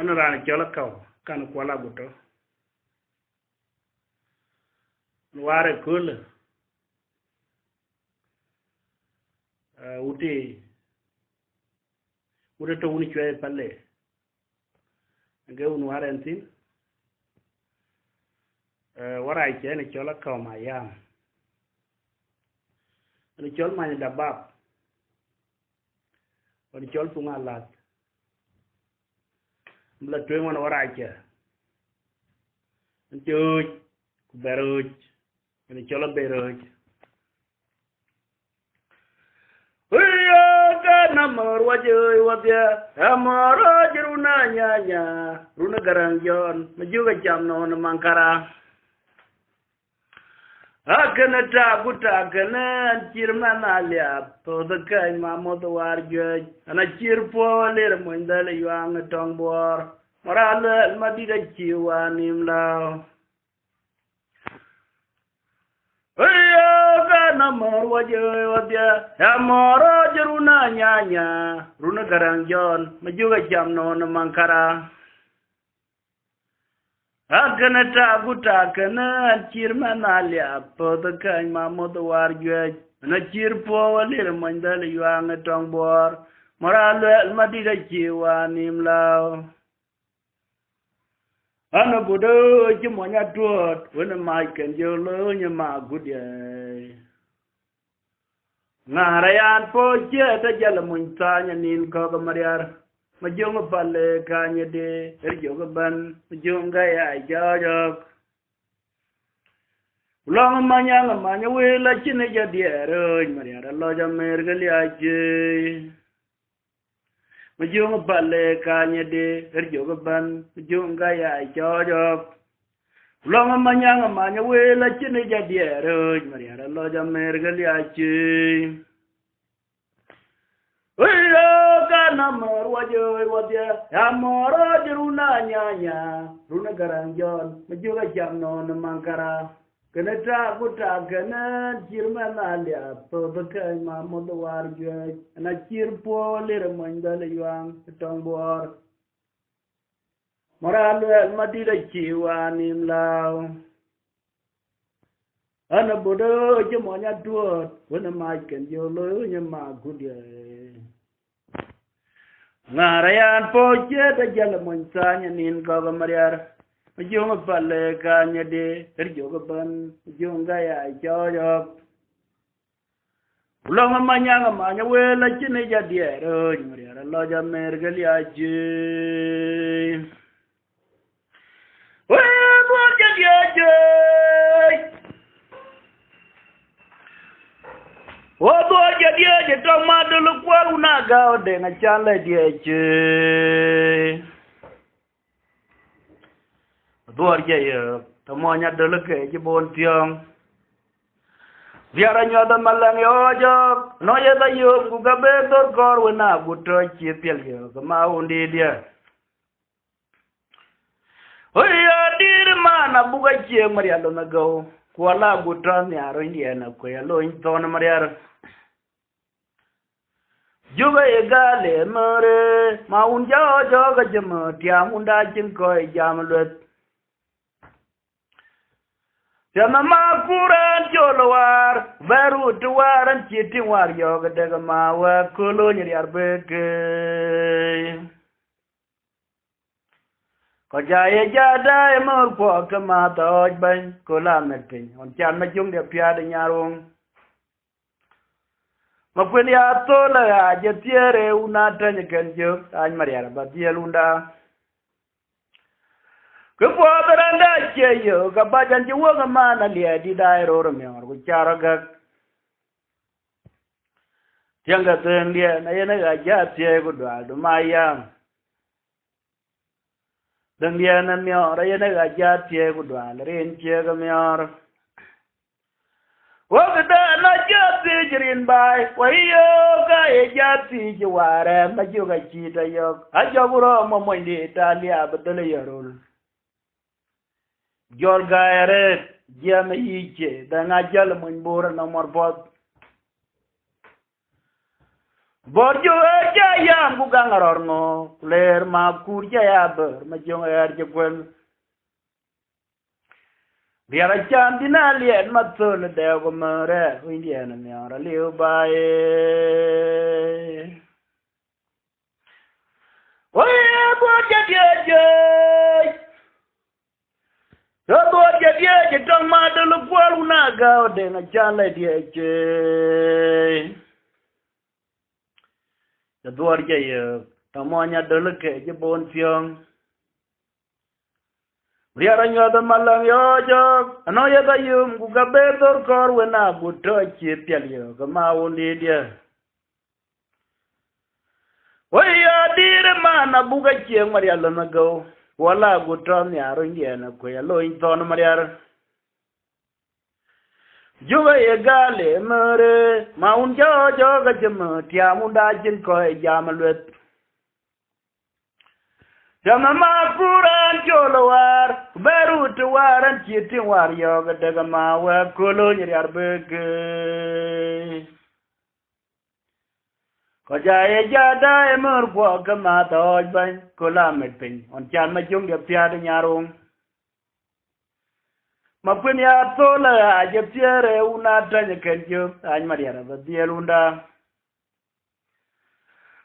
Ano rana chola Akau kan Kuol Aguto ware Kuol ude to uni chwe Paleek nge un ware entin wara iche ne chola Akau-mayam ne chol manya dabab ne chol punga lat mla twe wana wara iche nchuj kuberuj ne chola beruj namor wajoy wabya amoro jiruna nyanya runa garangjon majuga jamno na mankara akana ta guta kana jirmana alia to the kai mamod warjoj ana jirpo ler mondale yuang tongbor marala madida jiwanim lao namor wajoy wabya amoro jiruna nyanya runa garangjon majuga jamno na mankara akana ta guta kana jirmana alia to the kai mamod warjoj ana jirpo ler mondale yuang tongbor marala madida jiwanim lao ana budo jimonya tuot wena maiken jolo nyama gudye ngarayan po jeta jala muntanya nin ko mariar majong Paleek kanye de erjoga ban majong ya jajok long manya wela chine jadiero mariar lo jamer gali aje majong Paleek kanye de erjoga ban majong ya jajok long manya wela chine jadiero mariar lo jamer gali aje namor wajoy wabya amoro jiruna nyanya runa garangjon majuga jamno na mankara kana ta guta kana jirmana alia to bekai mamod warjoj ana jirpo ler mondale yuang tongbor moral madida jiwanim lao ana bodo jimonya duot wena maiken jolo nyama gudye ngarayan po jeta jala muntanya nin ko mariar majong Paleek kanye de erjoga ban majong ya jajok long manya wela chine jadiero mariar lo jamer gali aje we bo jadiaje Obo jadiaje to madulu kwa unaga ode na chale dieje Duarje yo tomonya duluke jibon tiong Viara nyoda malang yojo no yeda yo gugabe dor kor wena Aguto chipiel yo kama undi dia Oya dir mana buga chieng marialo na go Kuol Aguto ni aro india na kuya lo intona mariar Juga egale mere maun jo ga jema tiam unda chin koi jam lut Jama ma kuran jolwar veru tuwaran chitin war yo ga daga ma wa kulo nyari arbeke Ko jaye jada e mor po kama toj ban kula metin on chan ma jung de pya de nyarung Mapweni atola ya jetiere unata nyekenjo any mariara batielunda Kupo beranda cheyo kabajan jiwoga mana lia di dairo meor kucharaga Tianga tendia na yena ga jatie kudwa dumayam Dendia na meor yena ga jatie kudwa rin chega meor Wagda na jati jirin bai, wayo ka e jati jiware majuga chita yok, ajaburo momoindi Italia betele yarul. Jol gaeret, jame iche, da ngajal munbura na morbot. Borjo jayam bugangarorno ler ma kurja ber ma jong jekwen biara cham dinalien matul de gomare indiana miara liu bae oye borja je tong ma de lu kwal na ga de na chala je the door jay tamonya delke je bon fiong riaranya da malang yo jo ano ya da yum ku ga be dor kor wena buto chi pial yo ga ma undi dia oya dire mana buga chi maria lana go wala buto nyaro ngena ko ya lo in ton maria juga ye gale mere maun jo ga jem tiamunda jin ko jamalwet jama ma furan jolowar beru to waran chitin war yo ga daga ma wa kolo nyir arbege ko jaye jada emer ko ga ma to ban ko la met pin on chan ma jung de pya de nyarung ma pin ya to la je tiere una tanya kenjo an mariara ba dielunda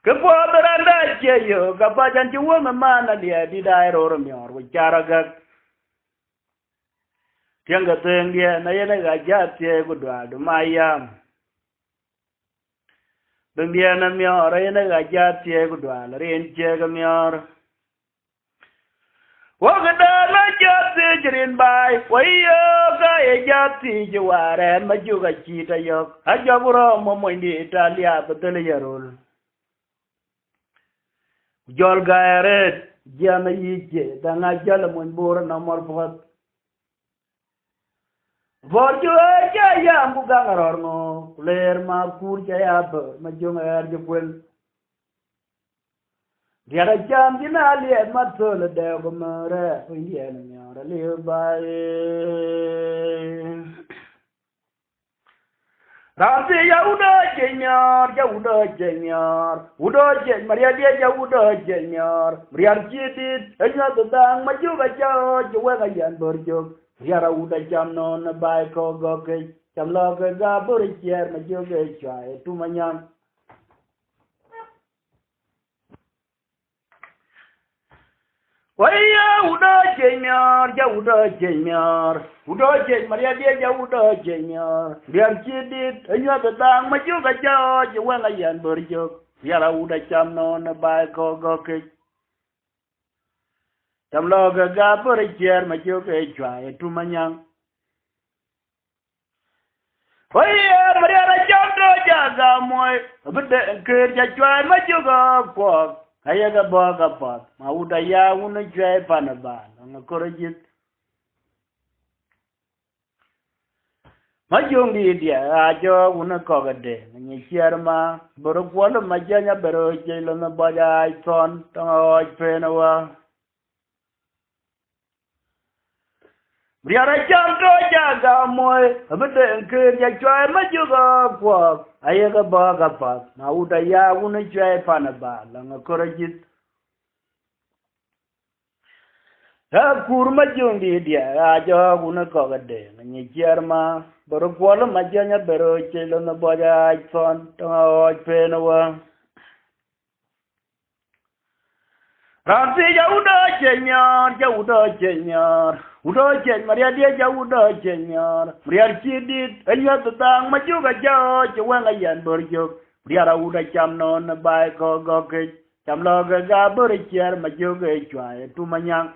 ke po beranda je yo ga ba jan ju ma mana dia di dai ro myor wi chara ga tiang ga teng dia na ye ga ja tie gu dwa du mayam ben dia na myor ye ga ja tie gu dwa la ren che ga myor wa ga da la ja tie jirin bai wa yo ga ye ja ti ju ware ma ju ga chi ta yo ha ja buro mo mo ndi italia ba de le yarol jol gaeret jana yike danga jala mon bor na mor fot vorjo ya ambu gangaror no ler ma kur ya ber ma jong je kwel diara jam dinali ma tol de go mare yen nyara le bae Rampi ya udah jenyar, Maria dia ya udah jenyar, Riar jidit, enya tentang maju baca, jual kajian berjuk, Riara udah jam non baik kau goke, jam lo ke gabur cier maju ke cuai tu manyang. Waya udah jenyar, Maria dia ya udah jenyar, Riar jidit, enya tentang maju baca, jual kajian berjuk, Riara udah jam non baik kau goke. Jam lo ke gabur cier maju ke cuai tu manyang. Waya Maria jam do jaga moy, bede kerja cuai maju ke kuol. Kaya ga boga pot ma uda ya una jwe panaba nga korojit ma jongi dia ajo una kogade ni sharma boro kwalo majanya bero jelo na baja ison to penawa Riara jam to jaga moy abede enker ya jwe ma juga kwa ayaga boga pot ma uda ya una jwe panaba nga korojit kurma jongi dia ajo una kogade ni sharma boro kwalo majanya bero jelo na baja ison to penawa Rampi ya udah jenyar, Maria dia ya udah jenyar, Maria cidit, enya tentang maju gajah, cuang ayan berjuk, Maria udah jam non baik kau goke, jam lo gaga berciar maju ke cuai tu manyang.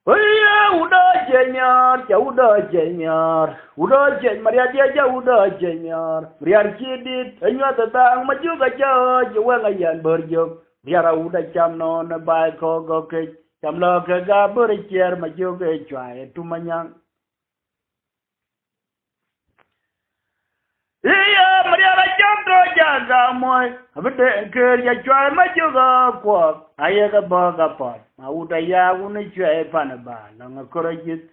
Iya udah jenyar, Maria dia ya udah jenyar, Maria cidit, enya tentang maju gajah, cuang ayan berjuk, Maria udah jam non baik kau goke, jam lo gaga berciar maju ke cuai tu manyang. Iya Maria jam do jaga moy, abede kerja cuai maju ke kuol, ayaga boga pot. Udah ya una cuai panaba nga korojit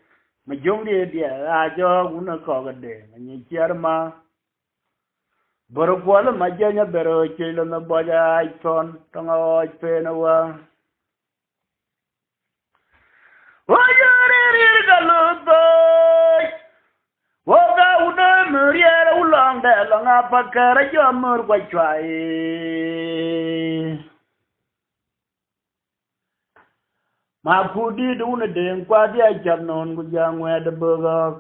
majong dia ajo una kogade ni sharma boro kuol ma jenya bero chilo na boja icon tonga pena wa wajari galuto woga una muriera ulonde longa pakara jomur kwa chwai ma pudi duna den kwa dia jamnon gu jangwe de burgok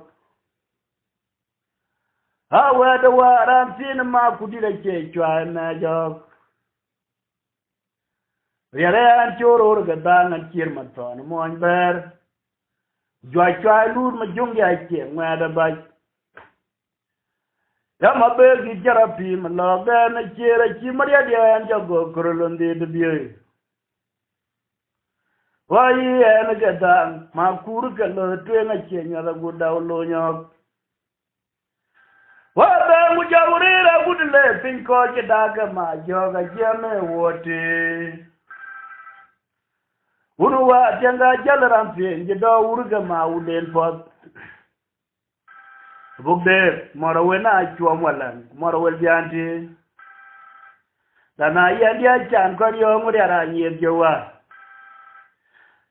hawa de waran sin ma pudi de che chwai na jok riere an choro ga dan kir ma ton mon ber jwa chwai lur ma jung ya che ngwe de ba ya ma be gi jarapi ma lo ga na chere chi maria dia an jago kurulundi de biye wai en ga dan ma kur ga lo twe na che nya da gu da lo nyok wa ba mu jawri ra gu le pin ko che da ga ma jo ga je me wote unu wa janga jalaram pin je do urga ma uden pot bugde moro wena chuom walan moro wel bianti dana ya dia chan ko yo nguri ara nyet jowa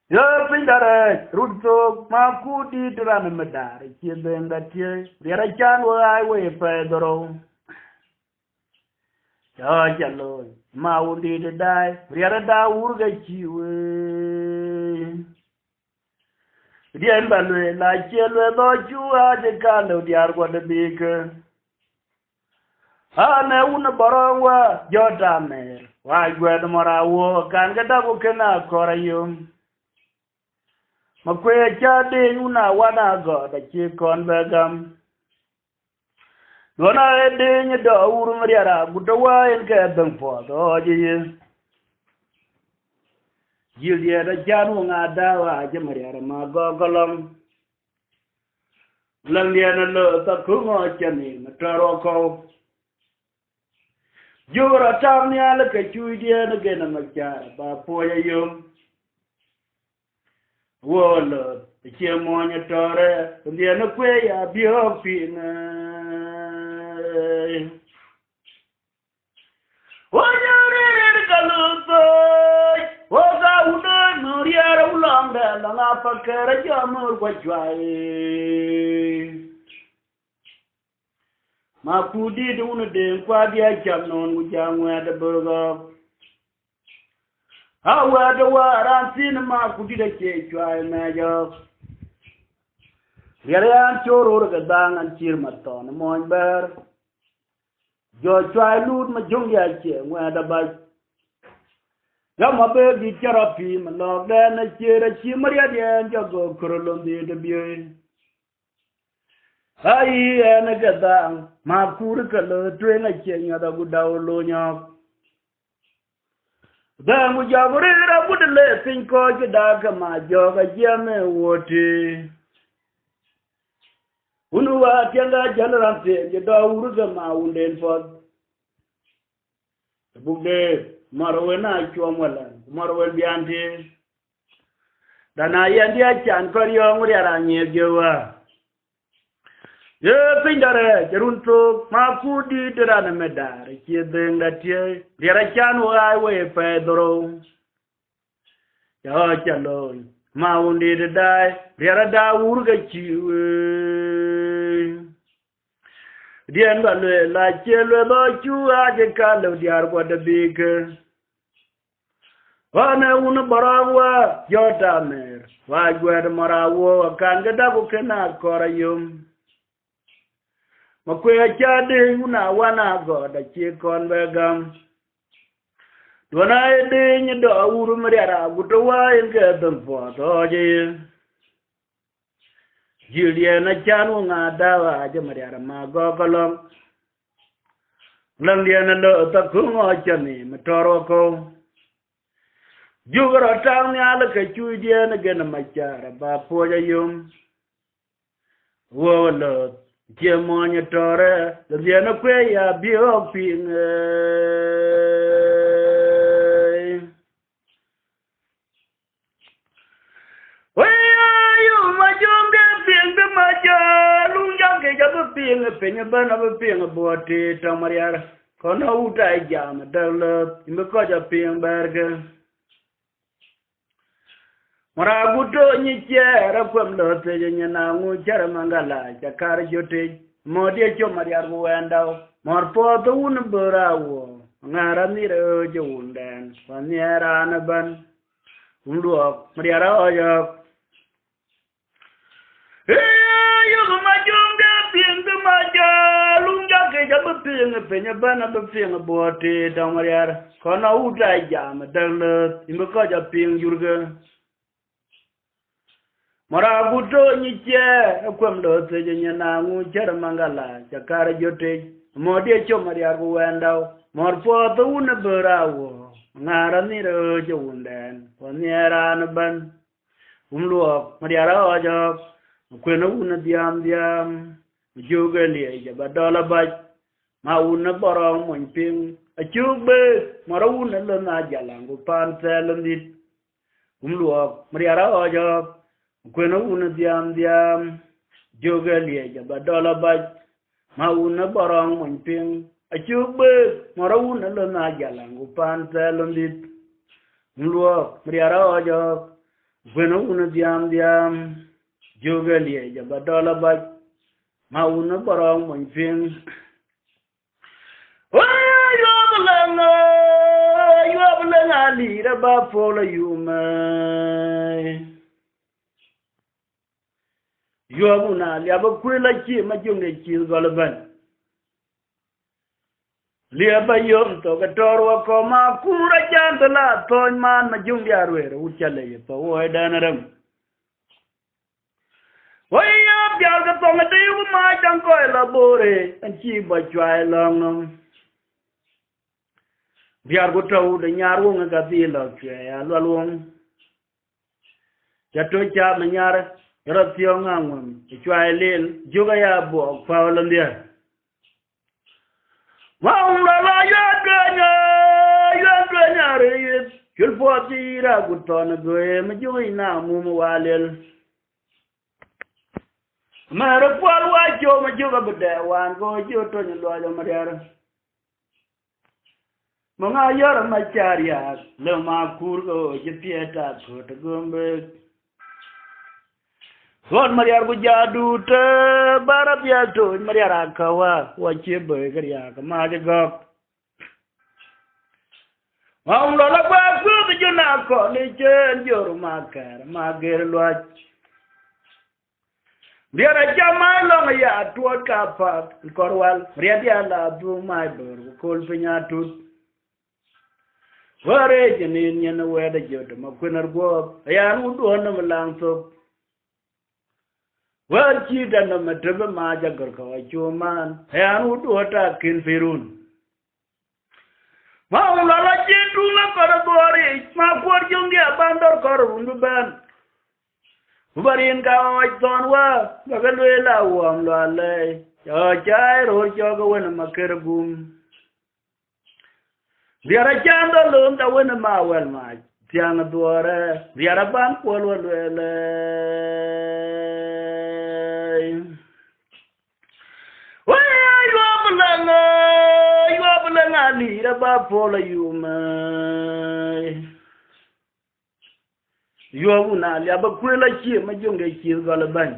yo pindare rutso ma kudi duran medare chi benga tie riara chan wa ai we pedro yo jalo ma undi de dai riara da urga chiwe dien balwe la chelwe do chua de kalo diar kwa de bik ane una barangwa jota mer wa gwed morawo kan ga da ko kana korayum makwe cha de una wana go da chi kon begam dona de ni do uru mriara gutawa en ka dan po do ji Julia da janu nga dawa jamariara ma gogolom landiana lo ta kungo chani mataro ko jura tamni ala ka chuidia na gena machara ba poya yum wolo che monya tore ndiana kwe ya biopina wanyare galuto woga una muriera ulanga langa pakara jamur kwa chwai ma pudi duna den kwa dia jamnon gu jangwe de burgo hawa de waran sin ma pudi de che chwai na jo riere an choro ga dangan chir maton mon ber jo chwai lut ma jung ya che ngwa da ba Yama be di therapy ma lo ga na chere chi maria de jago kurulundi de biye ai ena ga da ma kur ka lo twe na che nya da gu da lo nya da mu jagore ra gu de le pin ko ga da ga ma jo ga je me wote unu wa tenga jalaram te je do uru ga ma unden fod bugde marwe na chuom wala marwe bianti dana yandi achan koryo nguri aranye gewa ye pindare jerunto ma kudi dirana medare kiedenda tie dira chan wa we pedro yo chalon ma undi de dai dira da urga chiwe dien balwe la chelwe do chua je kalo diar kwa de big wane una barangwa jota mer wa gwed marawo kan ga da ko kana korayum makwe cha de una wana go da chi kon begam dona de ni do uru mriara Aguto wa en ga dan po to je Julia na chanu nga dawa jamariara ma go kolom landiana lo ta kungo chani matoro ko Jugara tang ala ka chuidia na gena machara ba poya yum wolo je monya tore de na kwe ya biopin we you ma junga pin de ma ja lu yang ke ja bu pi ping a penny burn of a ping aboard it, Maria. Kono uta jam, Douglas, in the Koja ping burger. Aguto ni chair, a quam lot, and Yanamu, Jaramangala, Jakar Jote, Modia Maria Wanda, more for the Wunabura war. Naraniro Jawundan, Paniera Anaban, Uluok, Maria Oyo. You my junga, ping the Maja, Lunga, Jabba ping a penny, burn up a ping aboard it, Maria, Kono Uta jam, Douglas, in the Koja ping Jurga. Aguto ni chair, a quam lot, Yanamu, Jaramangala, Jakara Jote, Modia Maria Wanda. More for the Wunabura, Naraniro Jawundan, Paniera Anaban, Umluok, Maria Ojo, Quenuna Diam, Jugalia, Jabadola Bite, Mauna Borom, when ping, a tube, Maruna Najalang, Pan Salandit, Umluok, Maria Ojo, Quenuna Diam, Jugalia, Jabadola Bite, Mauna Borom, when ping. A tube, Moraun and Najalang, Pan Salandit, Mluo, Priarajo, Venuna Diam, Jugalia, Jabadola Bite, Mauna Barong, when Ping. Oh, you have a long lead about follow you, my. You have a quilla chi, my jungle chill golaban. Liaba yom to Gatorwa Koma, Kura Jantala, Toy Man, Majunga, Uchale, for Danaram. Way up, Yaga Tonga, you might uncoil labore, and she by try long. The Aguto, the Yarung, and Gavila, Along. Jatocha, Manyara, Rapion, the try lil, Jugaya Bob, Paulandia. Mama, you'll put the Aguto, Majuina, Mumualil. Mara Paul, Joe Majuga, but there one go you to the Lord of Maria. Mama, you're my chariot, Loma Kurgo, Japieta, to Gumberg. What Maria Gujadu, Barabiato, Maria Kawa, what you burger, Magagop. Oh, Lola, good, you now call it, your marker, Margaret Lodge. There are Jamai long a yard toward car park, Corwell, Riadiala, do my bird, cold Pinatu. Where is an Indian where the Jotam of Quinner go? I would want them along so. Well, she done a matraba maja gorko, a chuman, and would attack in Firun. Mala Jituna Corabori, my poor young abandoned Corunduban. Ubarin Gawai Tonwa, Bagaluela, Wamlale, your child or Jogo in a Makerabum. The other candle alone that win a mawel, my Tiana Dore, the other bank will. You have a long lead about follow you, my. You have not a quilla chip, my young kill galaban.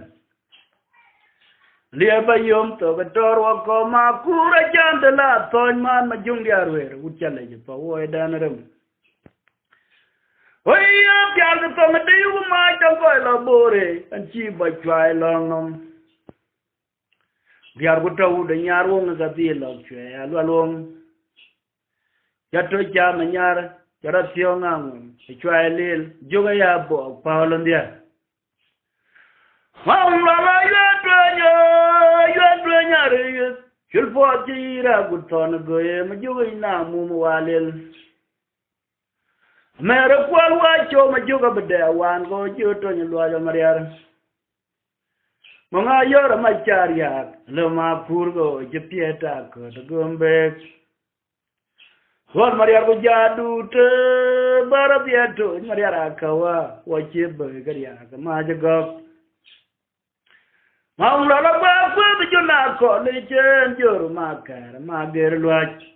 Liaba yum to a door coma, Kura Jantala, Toy Man, my young yarware, which challenge for Way Danarum. Way up, Yalga from a day you might have a bore, and she by try long. The Aguto, the Yarung, the deal of Along. Jatoja Manyar, Jarasion, the Trial, Jogaya Bo, Paulandia. Mama, you're doing you'll put the Aguton, Goyim, Mumualil. Mera Kuol, watch your Majuga, but there one go you to your lawyer Maria. Mama, you're my chariot, Loma Purgo, Japieta, to Gumbex. What Maria Gujadu, Barabiato, Maria Kawa, what you burger, Majagop. Mong la la ba ku bi juna ko le chen jor ma kar ma ger lwach.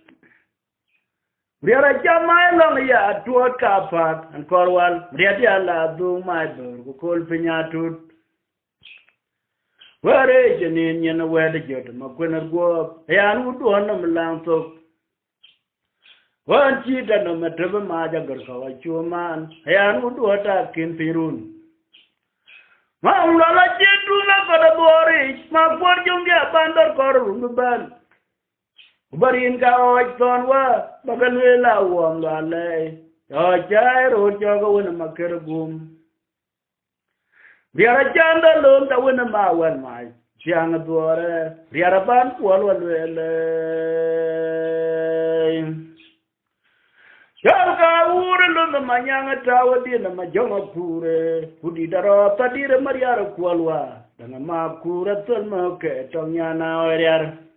Riara jamai long ya tuot kapat an korwal riati ala du mai dor ko kol pinya tut. Ware jenin yen wede jot ma kwener go yan u do na mlang tok. Wan chi da no metrebe ma ja gor ko wa chuman yan u do ta kin pirun. Ma ulo la jitu na ko da bori ma por jungya bandor kor ban. Barin ka oj ton wa bagalwe la wam la le o chai ro cho ko wona maker gum riara chanda lom ta wona ma wan mai chiang duore riara ban pol wa le chal ka ur lom ma nyanga ta wadi na ma jonga pure pudi daro ta dire mariara kwalwa dana ma kura tol ma ke tonya na oriar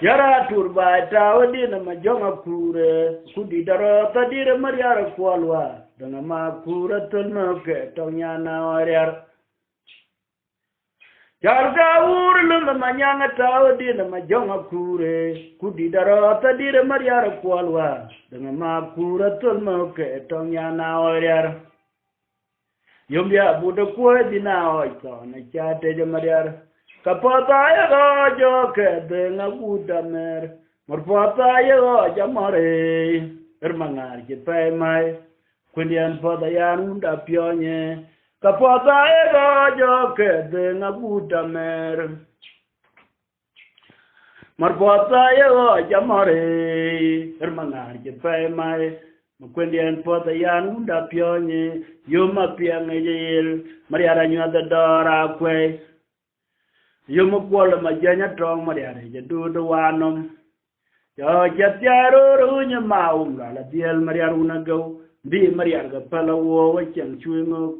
Yara turba ta wadi na majonga kure kudi daro ta dire mariara kwalwa dana ma kura tolno ke tonya na oriar Yarga urlu na manyanga ta wadi na majonga kure kudi daro ta dire mariara kwalwa dana ma kura tolno ke tonya na oriar Yombia buda kwa dina oito na chate de mariara Kapata ya jo ke de na buda mer morpata ya jamare ermangar ke pe mai kundian pada ya unda pionye kapata ya jo ke de na buda mer morpata ya jamare ermangar ke pe mai kundian pada ya unda pionye yoma piange yel mariara nyada dora kwe Yomo kuol ma janya tong mariare je du do wanom yo jatiaro runya maum la diel mariaru na go bi mariar ga pala wo wa chen chuingo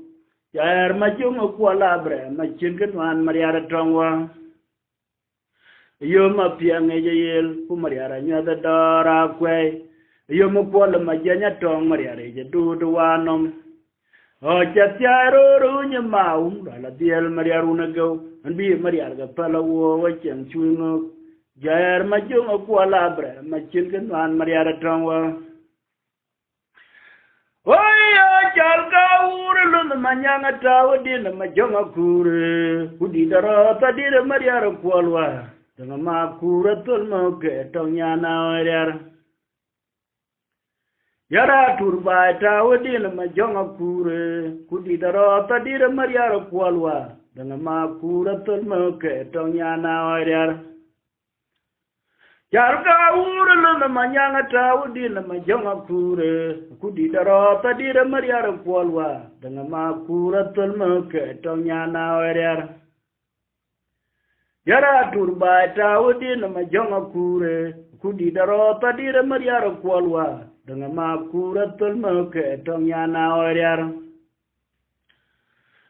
yar ma jungo kuola bre ma chin wan mariara tong wa yoma piange je yel ku mariara nyada dora kwe yomo kuol ma janya tong mariare je du do wanom o jatiaro runya maum la diel mariaru na go and be Maria Pala war and chewing Jair Majunga Kualabre, my children and Maria Tongwa. Oh, Jalga Urlun, the Manyanga Tower did the Majunga Kure, who did the Rota did a Maria Kualwa, the Mama Kura Tulmoke, Tonyana area. Yara Turba Tower did the Majunga Kure, who did the Rota did a Maria Kualwa. Dana ma kura tulmo ke tonya na oriar Yarga urlu na manyanga taudi na majonga kure kudi daro ta dire mariara kwalwa dana ma kura tulmo ke tonya na oriar Yara turba taudi na majonga kure kudi daro ta dire mariara kwalwa dana ma kura tulmo ke tonya na oriar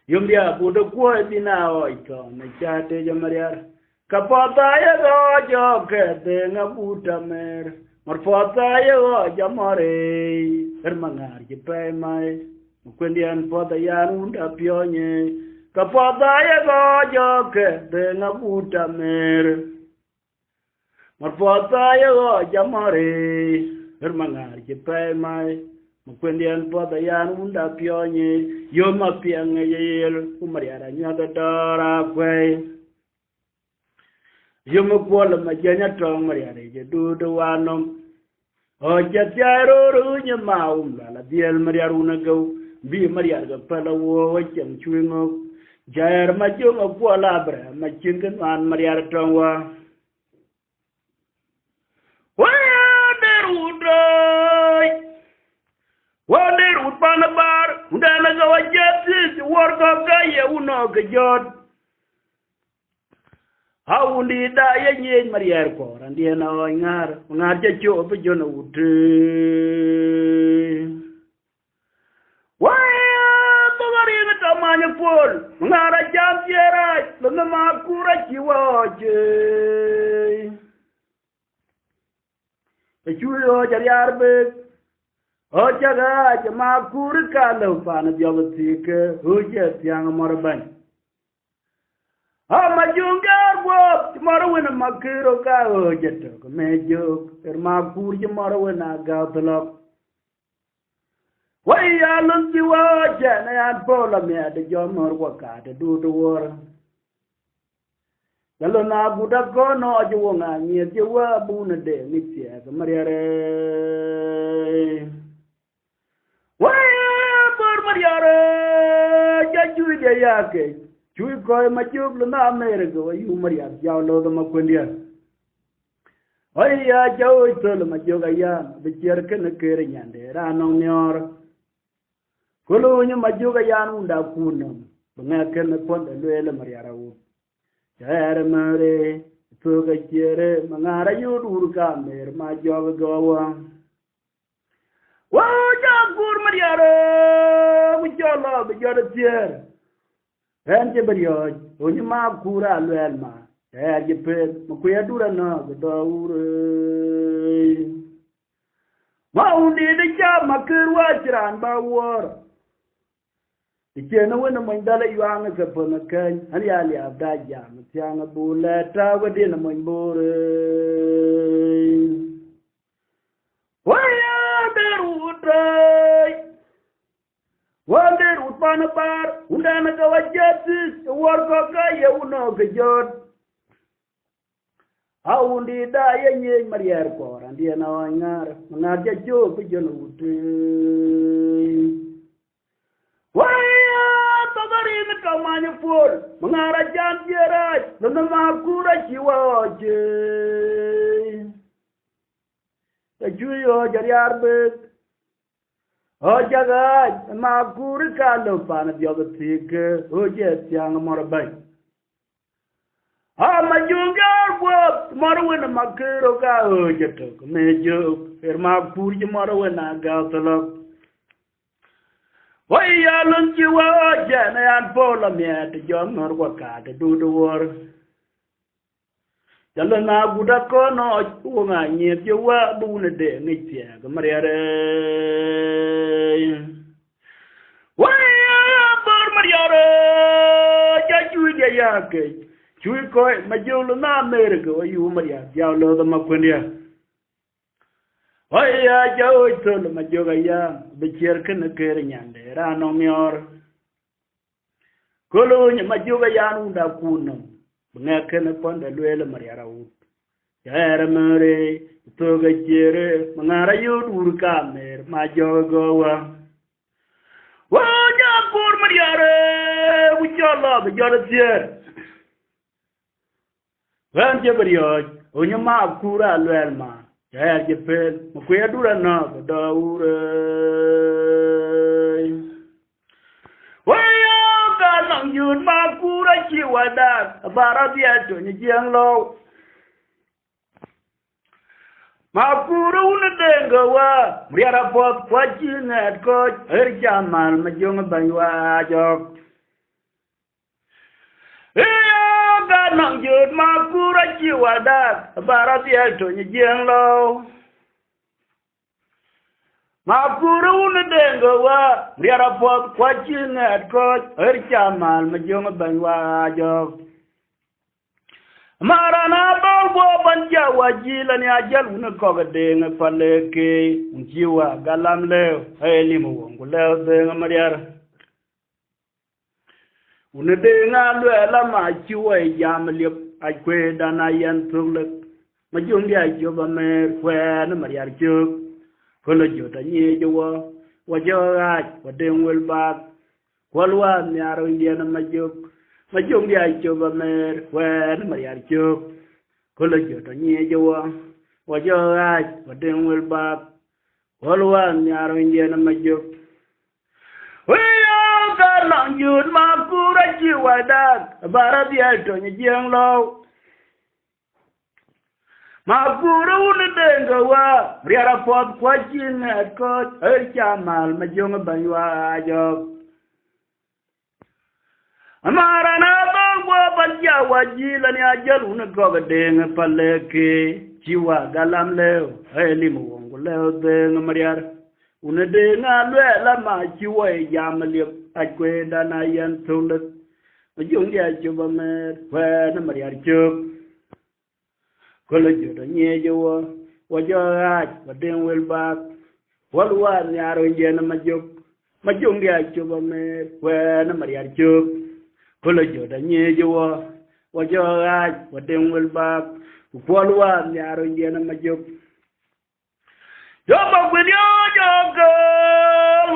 Yumbia buda kwa dina oito na chate jamariar kapata ya go jo ke de na buta mer morpota ya go jamare ermangar ki pe mai mukwendian pota ya runda pionye kapata ya go jo ke de na buta mer morpota ya go jamare ermangar ki pe mai Mukwendian pada yan unda pionye yoma piange yel umariara nyada dora kwe yoma kuola majanya tong mariara je du do wanom o jatiaro runya maum la diel mariara una go bi mariara ga pala wo wachem chuingo jair majunga kuola bre machingan an mariara tongwa wa derudoi Wonder would pan a bar, Udana go a jet, work of Gaya, Uno, Gajot. How would he die in Maria Cor and the annoying her, when I get you up a journal wood? Why, the Maria Tamania Paul, not a jump here, right, but the Makura you watch. The Julio Jariarbe. Ojaga jama kurka lo pana jawtika huje tiang morban jungar wo tomorrow when makiro ka o jeto me jok ma kur tomorrow when aga tolok wai ya lun ji wa jana ya pola me de jomor wa ka de du do wor dalo na buda ko no ju nga ni ji wa bu na de mi tia ka mariare wai por mariare ja ju de ya ke chui coi mà chụp lên na America vậy u Maria giao lô đó mà quên đi ơi ya cháu tôi là mà chụp cái ya bị chết cái nó kia rồi nhàn để ra nông nhor cô lu nhưng mà chụp cái ya nó đã cuốn nó nghe cái nó cuốn để lùi là Maria đâu chạy mà đi tôi cái chia đấy mà ngã ra yêu đủ cả mẹ mà cho cái gạo wow cha cuốn Maria rồi mình cho lo bị cho được chết Ente berioj, onye ma kura luel ma, jepet, makuya dura na, gada ure. Ma undi de cha makirwa chiran ba war. Ike na wena mandala yuanga ka pana kany, hani ali abda jam, tianga bula, tawa de na mandore. Waya deru utray. Wonder upana par undana ka wajatis warko ka yauno ka jot aundi da yenye marier ko randi na wangar ngar ja jo pe jon uti waya tagari na ka manya for mangara jan jera no ma kura chiwaje ta juyo jariar be o jaga ma kuri ka lo pan bioga tik o je tiang morbai ha ma junga wo morwen ma kero ka o je to me jo per ma kuri morwen na ga tolo wai ya lun ji wo je na yan pola me te jo nor wa ka de du du wor jalo na buda ko no wo nga nye je wa bu ne de ni tia ga mariare waya bar mariare ja ju de ya ke ju ko ma jo lo na America wa yu maria ja lo da ma kwendia waya ja o to lo ma jo ga ya be cher ken ke re nyande ra no mior ko lo nya ma jo ga ya nu da kuno nga ken pon da luele mariara u ya mere to ga jere mangara yu dur ka mer ma jo go wa ja kur mariare u chola be jor tier ran je brio o nya ma kura luel ma ya je pel mo ku ya dura na da ure yun ma kura chi wada barabia to ni jiang lo ma kura un dengo wa riara pot kwa chi net ko er jamal ma jong banwa jok ga nang yun ma kura chi wada barabia to ni jiang lo ma kuru un dengo wa riara pot kwa chi net ko er chamal ma jong banwa jo marana bo banja wa jila ni ajal un ko ga denga Paleek un jiwa galam le eli mo wongo le denga mariara un denga le la ma chi wa yam le akwe dana yan tulek ma jong dia jo ba mer kwa na mariara jo kolo jota nye jowo wajoga wadeng welbak walwa nyaro indiana majong dia choba mer wen mariar chok kolo jota nye jowo wajoga wadeng welbak walwa nyaro indiana majok wiyo ka lang yun makura jiwadak barabia to nye jiang lo ma kuru un dengo wa riara pot kwa chin ko er chamal ma jong banwa jo amara na bo banja wa jila ni ajal un ko ga deng Paleek chiwa galam leo eli mo wongo leo deng mariar un denga le la ma chiwa yam le akwe dana yan tulek mà dùng dia chuba mệt qua nó mà dia chup có lời chữ đó nhẹ vô và cho ai và đem về bạc và lúa nhà rồi về nó mà dùng dia chuba mệt qua nó mà dia chup có lời chữ đó nhẹ vô và cho ai và đem về bạc và lúa nhà rồi về nó mà yo ma video yo go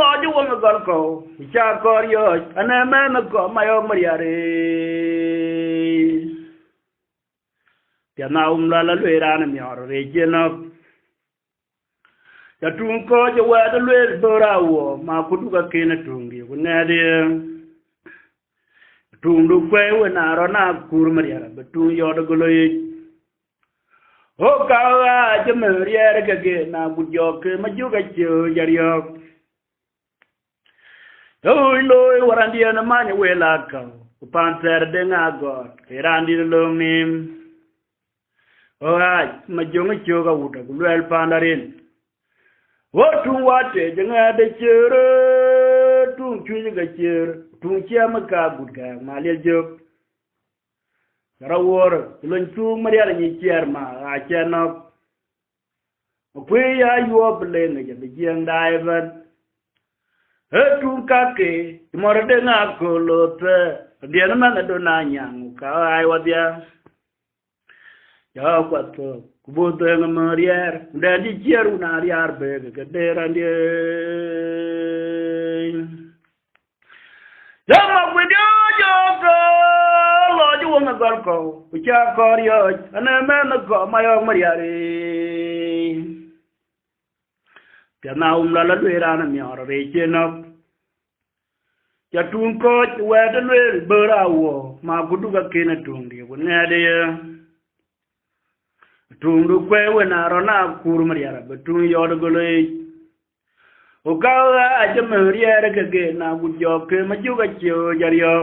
lo ju wa ga ko cha ko yo ana ma ma ko ma yo mariare ya na la la le ra na mi oro re je no ya tun ko je wa de le do ra wo ma ku du ka ke na tun gi ku na de tun du kwe we na ro na kur mariare ba tun yo de go lo ô cao à cho mình ra cái kia nào bụt giọt cái mấy chú cái chiều giờ giọt ôi lôi qua anh đi nó mang những quê lạc cầu pan ser để ngã gọt cái anh đi lông nim ô ai mà chúng cái chiều cái út cái lôi pan darin ô trung hoa thế chẳng ai để chơi trung chui cái chơi trung chia mà cả bụt cái mà liên dục rawor lon tu mariala ni chairma a chano pwe ya yo ble ne je biang daivan he tu ka ke mor de na ko lote de na ma do na nyang ka ai wa dia ya kwa to kubo de na marier de di cheru na riar be ke de ran de ya ma video yo go na gal ko cha ko yo ana ma na ko ma yo mariare ta na la la le ra na mi ora re che no cha tun ko we de le be ra wo ma ku du ka ke na tun di ko ne de tun du kwe we na ro na kur mariara be tun yo de go le o ka a je mariare ke ke na bu jo ke ma ju ka che jar yo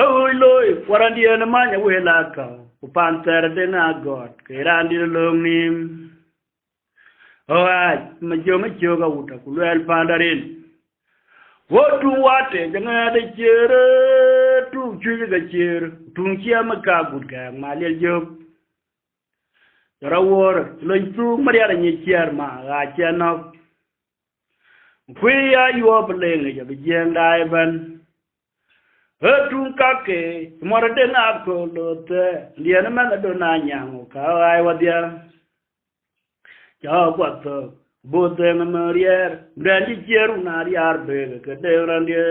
ôi lôi qua anh đi nó mang những quê lạc cầu pan ter đến à gọt cái anh đi lông nim ôi mà chưa mấy chưa cái út của lôi pan darin vô trung hoa thế chẳng ai để chơi trung chui cái chơi trung chia mà cả bút cái mà liên dục rồi vô lên trung mà đi là như chơi mà à chơi nó quê ai vô bên này giờ bị giang đại bên trung các cái mà đến à cô lote liền mà do na nhang ka ai wa dia cho quá to bố de mà marier đến đi cheru na riar be cái de ran dia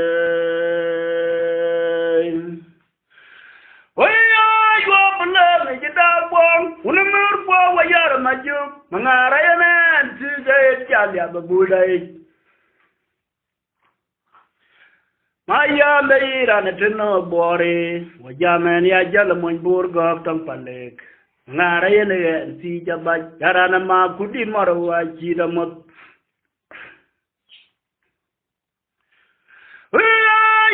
ôi ai yo bla ne ji da bong una mer bo wa yar ma ju mangara ya na ti ge cha ya ba bu dai Maya meira na tino bore wajamen ya jala mon burgo tong Paleek ngara yene si jaba jarana ma kudi marwa chida mot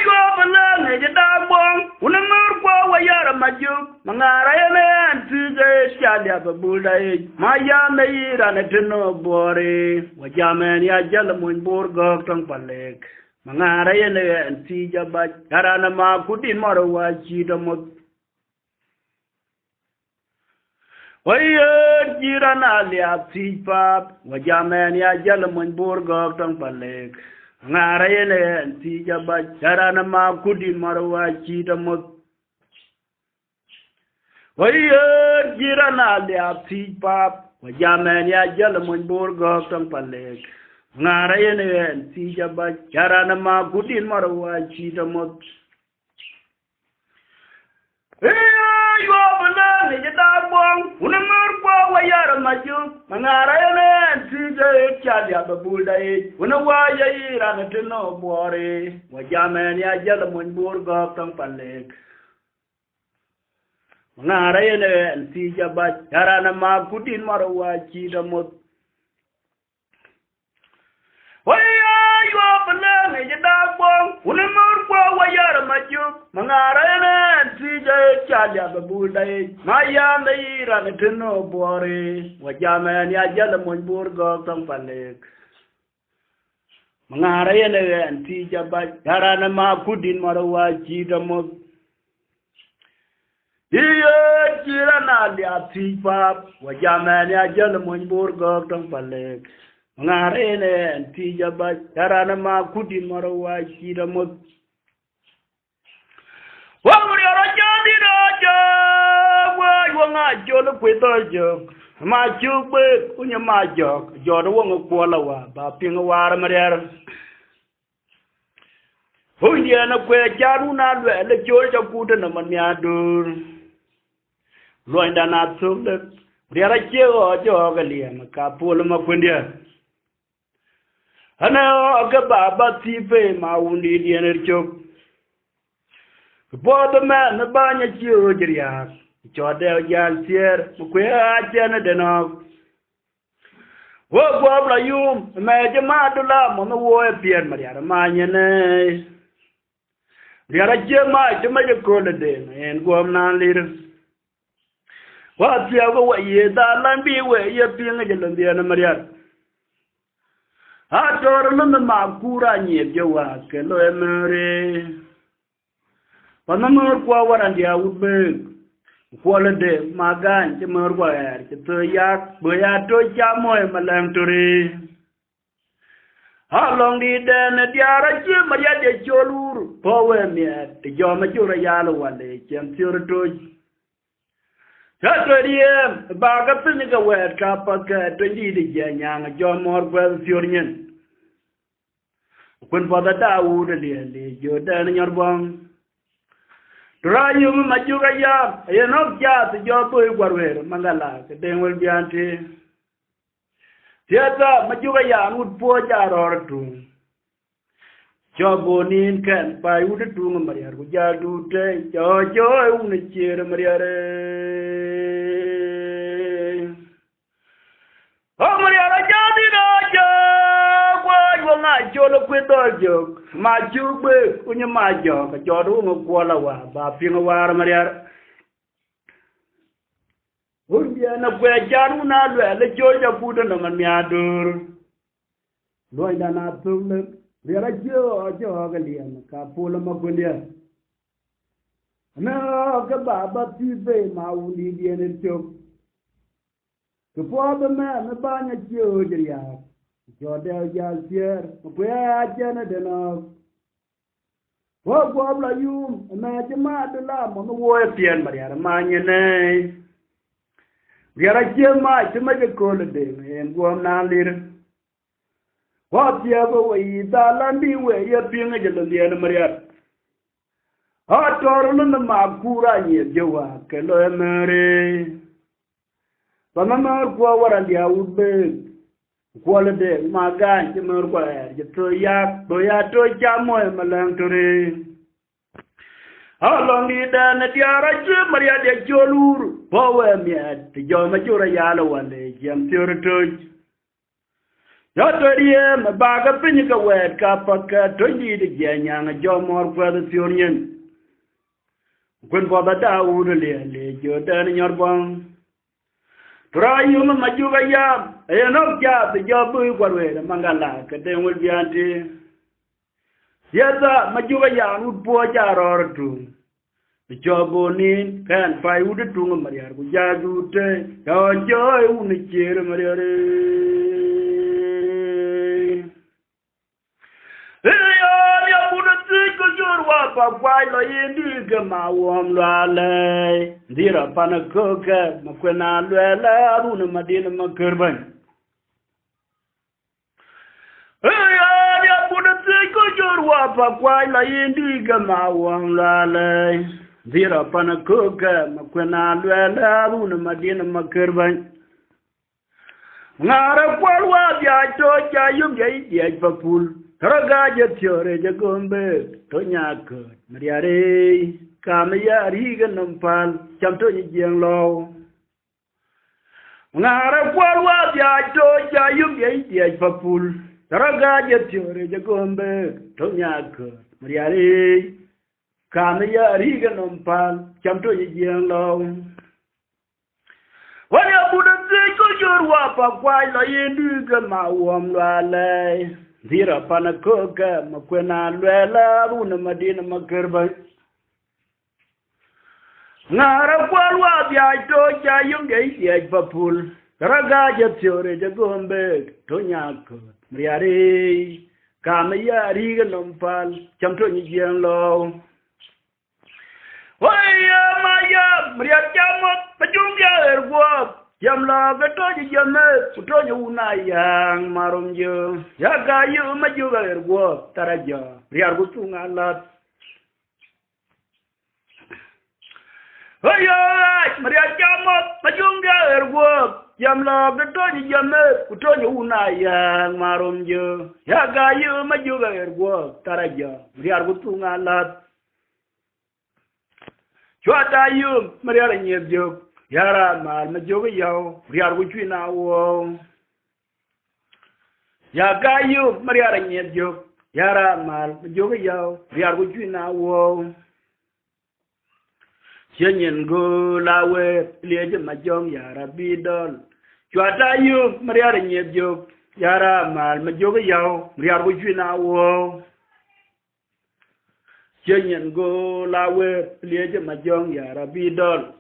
yo bala ne jada bong unamur ko wayara maju ngara yene si je chalia babulai maya meira na tino bore wajamen ya jala mon burgo tong Paleek mangara yene si jaba jarana ma kudi marwa chida mot Oye jirana liap si pap wajamen ya jalamun burgo tong Paleek ngara yene si jaba jarana ma kudi marwa chida mot Oye jirana liap si pap wajamen ya jalamun burgo tong Paleek ngara yene si jaba jarana ma kudi marwa chida mot yo bala ne jada bong unamur ko wayar maju mangara yene si je chalia babulda e unawa yira na tino bore wajamen ya jalamun burgo tong Paleek mangara yene si jaba jarana ma kudi marwa chida mot yo bala ne jada bong unamur ko wayar maju mangara yene si je chalia babulda e maya meira na tino bore wajamen ya jalamun burgo tong Paleek Mangara yene anti jaba yarana ma kudin marawa chidamo. Iyo chirana li ati pap wajamani ajal monbur gok tong Paleek. Mangara yene anti jaba yarana ma kudin marawa chidamo. Wamri arajadi raja wanga jolo kwito jok. Ma chukbe unya ma jok jodo wanga kuola wa ba pinga wara mariara. Hunya na kwe jaru na lwe le joja kuda na manyadur. Loinda na tsukde riara chego joga liya makapola makwendia. Hana oga baba tipe ma undi diener chok. Bodo man na banya chiro jiriya. Chode jal sier mukwe achana denok. Wo gwabla yum meje madula mono wo e pier mariara manyene. Riara jema jema kole den en gwam nan lir. Wa tia wo ye da lambi we ye pinga jelandi na mariara. Ha tor lum ma kura nye jewa ke lo emere. Panamur kwa warandia ubek. Kuol de magan che merwer che to yak boya to chamoy malam turi ha long di den diara che maria de cholur powe me te joma jura yalo wale chem tur to cha to die ba ga pin ga wet ka pa ka to di de janyang jomor kwel fjornyen kun pada daud le jo dan nyorbong Rayum majugaya, yenok jat jobo igwarwer mangala kedengwel bianti. Tiata majugaya ud po jarortu. Jobo nin kan pai ud tung mariar kujadu te jojo unechir mariare. Oh mariara jadi raja, wanga jolo kwito jok. Majugbe unya majo ka jodu ngokuola wa ba pinga war mariar undia na kwe jaru na le joja kuda na maniadur loinda na tulle riara jo ga lian ka pula makundia na ka baba tibe ma uli diene chok ko poda na banya jo jiria Jodel jal sier, kwe achana denok. Wo gwabla yum, na jema adula mono wo pien mariara manyene. Riara jema jema je kole de, en gwam na lir. Wo tiago we da lambi we ye pinga je lndiana mariara. Ha torlo na makura nye jewa kelo emere. Pamama kwa warandia ube. Kuol de magan che merwer je to yak boya to chamoy malang turi along ida na tiara che maria de cholur powe miet jo ma jura yalo wale jam tiorto yo to die ma baga pin ka wet ka pakka to di de janyang jo mor kwa de tionyen kun boda daud le jo dan nyorbong Rayum majugaya, enok jat jobu igwarwer mangala kedengwel bianti. Yata majugaya ud po jarortu. Jobo nin kan pai ud tunga mariar ku jadu te yo joy unichir mariare. Ya buda tiko jorwa pa kwai lo yindi ke mawom lale. Dira panakoka makwena lele aruna madina makurban. Ya buda tiko jorwa pa kwai lo yindi ke mawom lale. Dira panakoka makwena lele aruna madina makurban. Ngara kwalwa bia to cha yum jai dia papul. Ragaja tiore jagombe tonyaka mariare kamaya riga nampal chamto jeng lo ngara kwalwa bia to jayum ye dia papul ragaja tiore jagombe tonyaka mariare kamaya riga nampal chamto jeng lo waya buda ko jorwa pa kwai la yendu ga mawam la Dira panakoka makwena lwela runa madina makerba. Ngara kwalwa bya to cha yunge ye papul. Raga jatore de gombe to nyako. Mriare kamaya riga lompal chamto ni lo. Waya maya mriachamo pajunga ergo. Yamla gato jame kutonya unayang marumjo yaga yu majuga ergo taraja riar gutunga lat ayo maria jamo majunga ergo yamla gato jame kutonya unayang marumjo yaga yu majuga ergo taraja riar gutunga lat chwata yu maria nyebjo Yara mal majoga yao, riar wuchui na wo. Ya gayu, mariara nyedjo. Yara mal majoga yao, riar wuchui na wo. Chenyen go lawe, liyeje majong yara bidol. Chwata yu, mariara nyedjo. Yara mal majoga yao, riar wuchui na wo. Chenyen go lawe, liyeje majong yara bidol.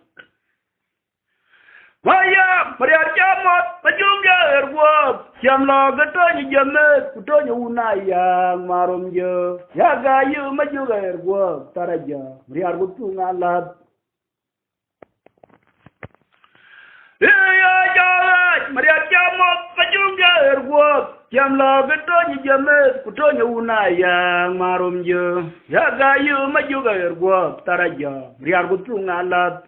Maya, Maria Jamot, Majunga, Erwop, Jamlo, Gatonya Jamet, Kutonya Unaya, Marumjo, Yaga, you, Majuga, Erwop, Taraja, Maria Gutunga Lab. Maria Jamot, Majunga, Erwop, Jamlo, Gatonya Jamet, Kutonya Unaya, Marumjo, Yaga, you, Majuga, Erwop, Taraja, Maria Gutunga Lab.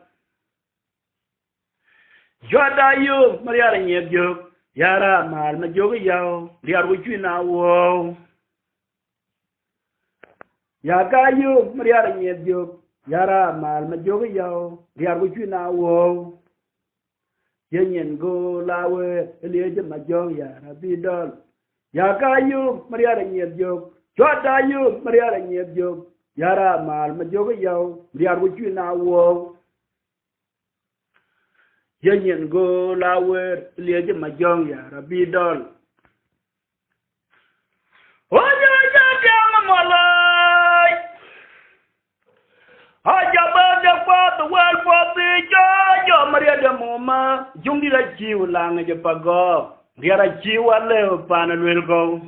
Jwada yu, mariara nyebjo, yara mal majoga yao, riar wuchui na wo. Yaga yu, mariara nyebjo, yara mal majoga yao, riar wuchui na wo. Yenyen go lawe, eliyeje majong yara bidol. Yaga yu, mariara nyebjo, jwada yu, mariara nyebjo, yara mal majoga yao, riar wuchui na wo. Yenyen go lawe liyeje majong ya rabidol. Oja jama malay. Aja bada kwa the world for the jojo Maria de Moma. Jungi la jiu lang je pago. Riara jiu leo pana lwelgo.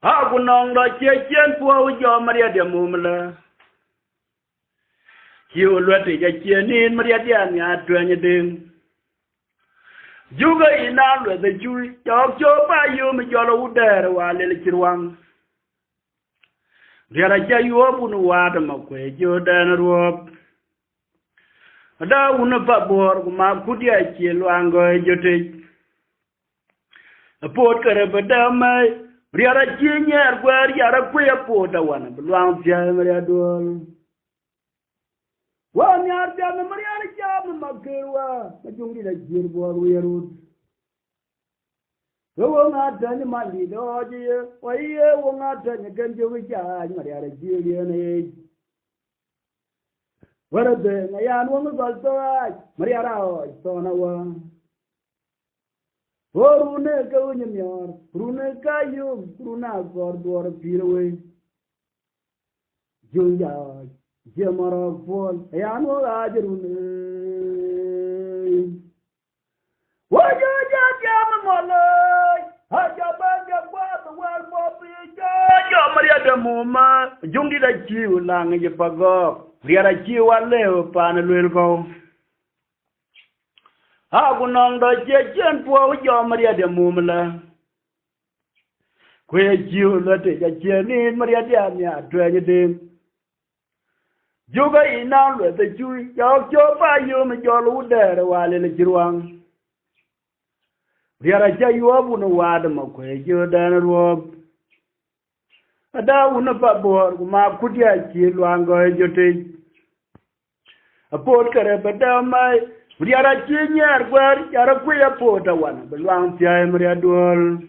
Aku nong do chechen po ujo Maria de Moma. Chiu luati ja chienin Maria dian ya tuanya ding. Juga ina lu the chui chok chopa yu mi jolo udere wa lele chirwang. Riara cha yu bunu wada makwe jodan ruop. Ada una pa bor kuma kudia chielu ango jote. Apot kare bada mai riara chinyer gwa riara kwe apota wana belwang tia Maria dol. Wani arja me Maria jam makerwa majungi da jirbo wierud. Wo ngata ni mali doji oye wo ngata ni ganjo wija Maria jiri ne. Warade na yan wo ngbalto Maria rao sona wa. Rune ka unyamyor rune ka yum runa gor dor pirwe. Junja Jamara Kuol, Ayano Ajerune. Waja Jamamala, Hajabanga, the world for the Maria de Moma, Jungi la Jiu Lang Yapago, Riara Jiu Aleo Panelgo. Agunong the Jejan Poa, Maria de Mumala. Que Jiu let it, Jenny, Maria Diana, Dragon. Juga ina lu the chui chok chopa yu mi jolo udere wale le jirwang. Riara cha yu bunu wada makwe jodan ruop. Ada una pa bor kuma kudia chi luango jote. Apot kare bada mai riara chi nyar gwar yara kuya pota wana beluang tia Maria dol.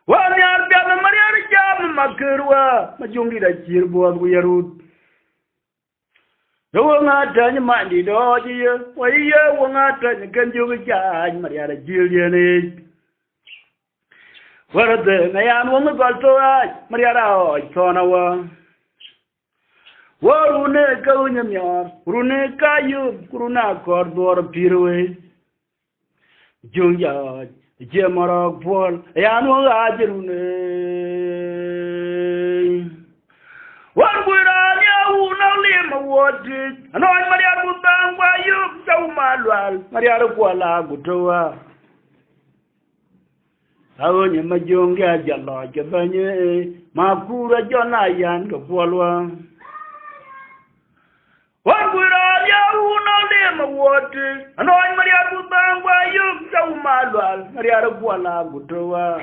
Wani arbiya Maria jam makerwa majungi da jirbo guyarut. Wo ngata ni mandi doji waye wo ngata ni kanjo ga Maria da jilye ne Warade ngayan wong galto ay mariara oy tonawa warune kaunyamyar rune kayu kuruna kordor pirwe jungya jemara pol yan wong ajrune wargura nya una lima wodi anoy mariara butangwa yub saumalwal mariara kwala gutowa Aonye majonge ajalo jabanye makura jona yan ko polwa Wangura ya uno le mawote anoy maria butangwa yuk saumalwal maria kwala gutowa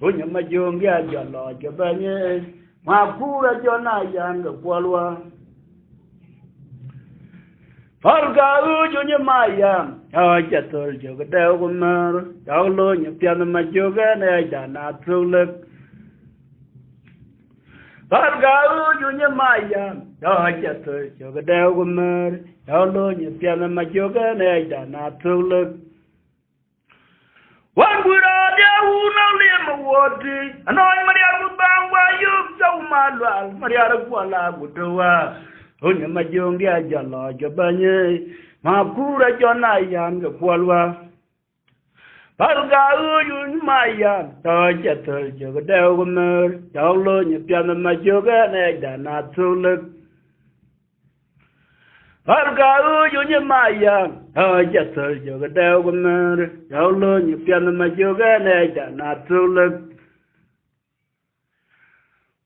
onye majonge ajalo jabanye makura jona yan ko polwa Farga ujonye mayam Aguto joga Akaumayam Yaulo nyapiana majoga na jana trulek Farga ujonye mayam Aguto joga Akaumayam Yaulo nyapiana majoga na jana trulek Wangura dia una lema wodi anoy maria butangwa yuk saumalwal maria kwala gutowa Onye majonge ajalo jabanye makura jona yan ga polwa Parga uyun mayan Aguto joga Akaumayam Yaulo nyapiana majoga na jana trulek Parga uyun mayan Aguto joga Akaumayam Yaulo nyapiana majoga na jana trulek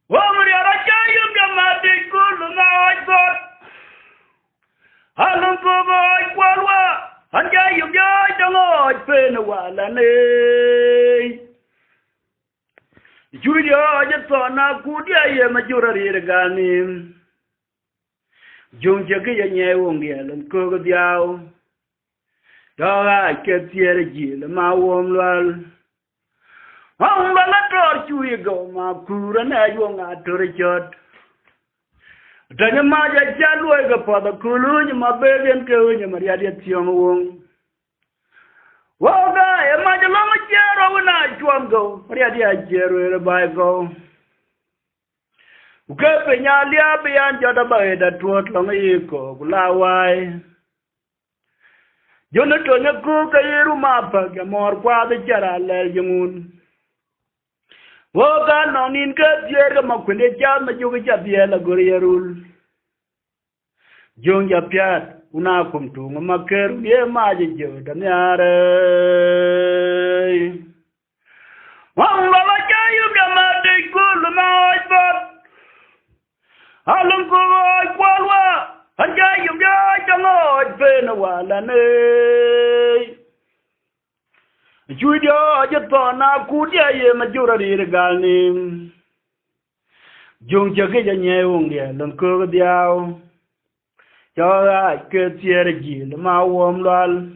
Wamriara chayum gamadi kulunga got Halun ko boy kwalwa Anjayum jay dangoy penawala ne Julia jatona kudia ye majurari regani Jungja ke nye wongialan ko diaw Daga ke tiere jil ma womlal Hamba la tor chui go ma kura na yonga torchot Tanya ma ja jalwe ga pada kulu ma begen ke unya maria dia tiong wong Woga e ma ja lama jero na chuam go maria dia jero re bai go Uke pe nya lia be an jada ba da tuot long iko kulawai Jona to nya ku ka yiru ma pa ga mor kwa de jara le yungun Woga nonin ka tiere makwende cha majuga cha biela gorierul Jongja piat una kumtunga makeru ye maje joda nyare Wamba la chayu gamade kulu na ojbot Halum kubo ojkwalwa Anjayu jay chango ojpena wala ne Chudio ajatona kudia ye majurari regalni Jongja ke janye unge lanko diao Choga ke tiere jil ma womlal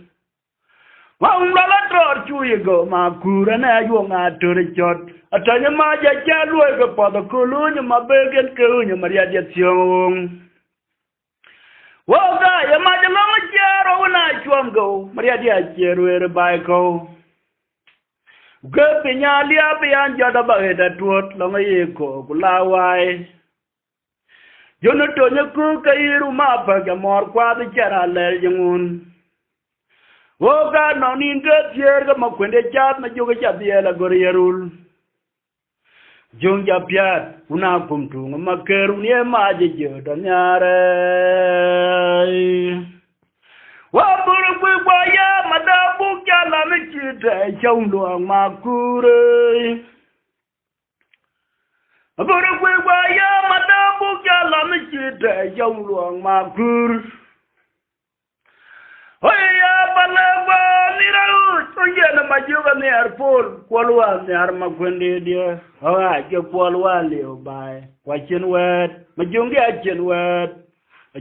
Womlal ator chuigo ma kura na yonga torchot Atanya ma jaja luwe ke pada kulunya ma begen ke unya maria dia tiong Woga ya ma jalama jaro una chuam go maria dia jero ere baiko Gepe nyalia pian jada bageda tuot longa yeko kulawai Jono tonya ku kairu mapa ga mor kwa de chara le jungun Woga nonin ke tier ga makwende chat ma joga cha biela gorierul Jongja piat una kumtunga makeru nie maje joda nyare Waburu kwa ya madabu kala mechite chaundo makure Waburu kwa ya madabu kala mechite chaundo makure Oya balawa nirau sonye na majuga ni arpol kwalwa ni arma kwende dia Oya ke kwalwa leo bai Wachin wet majungi achin wet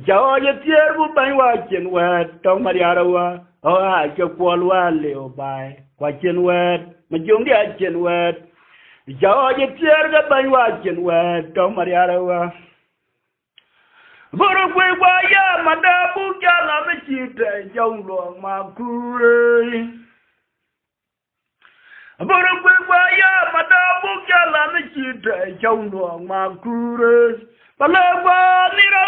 Chao ye tierbu bang wa chen wet tong mariarawa Oya ke kwalwa leo bai Wachin wet majungi achin wet Chao ye tierga bang wa chen wet tong mariarawa Buru kwe kwa ya madabu kala mechite Jaulo makure Bora kwa ya madabu kala na chita chaundo makure. Palagwa nira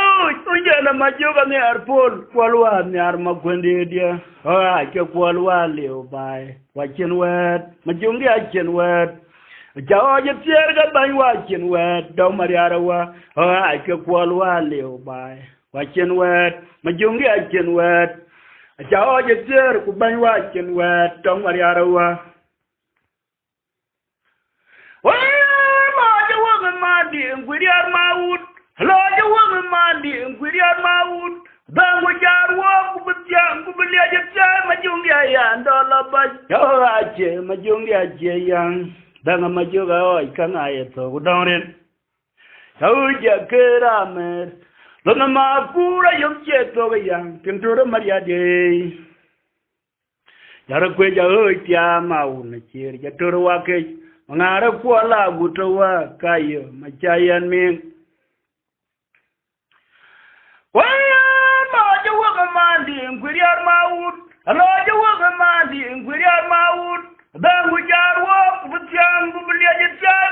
unje na majoga ni arpol kwalwa ni armakwende dia. Ah ke kwalwa leo bai. Wachen wet majongi achen wet. Jawa je tierga ban wachen wet do mariara wa. Ah ke kwalwa leo bai. Wachen wet majongi achen wet. Jawa je tier ku ban wachen wet do mariara wa. Hello, you want Mandi and Guidiar Maud. Hello, you want Mandi and Guidiar Maud. Then we can walk with young Gubilia, Majunga, and all about your Majunga, young. Then a Majuga, can I go down in? How you get a man? Lonama Pura, young jet over young, Pintura Maria Day. Yaraquaja, Yama, cheer, Yaturwake. Ngara Kuol Aguto kayo machayan min. Why you work a mandi in Guidiar Maud? Hello, you work a mandi in Guidiar Maud. Then we can walk with young Bubilia,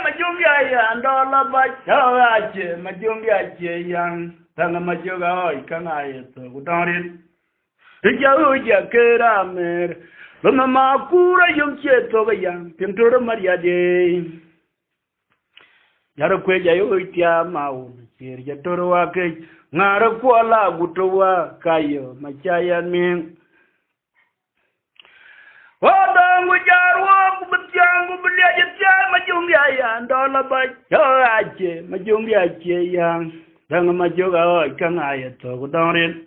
Majunga, and all about Yawache, Majunga, young. Tanga Majoga, can I go down in? The Yahuja Keramer. Lonama Pura young jet over young, Pintura Maria Day. Yaraquaja Yoitia Mau, Yatoroake, Nara Kuol Aguto kayo machayan min. Well, then we are walk with young Bubilia, Majunga, and all about Yache, Majunga, young. Then a Majoga, can I go down in?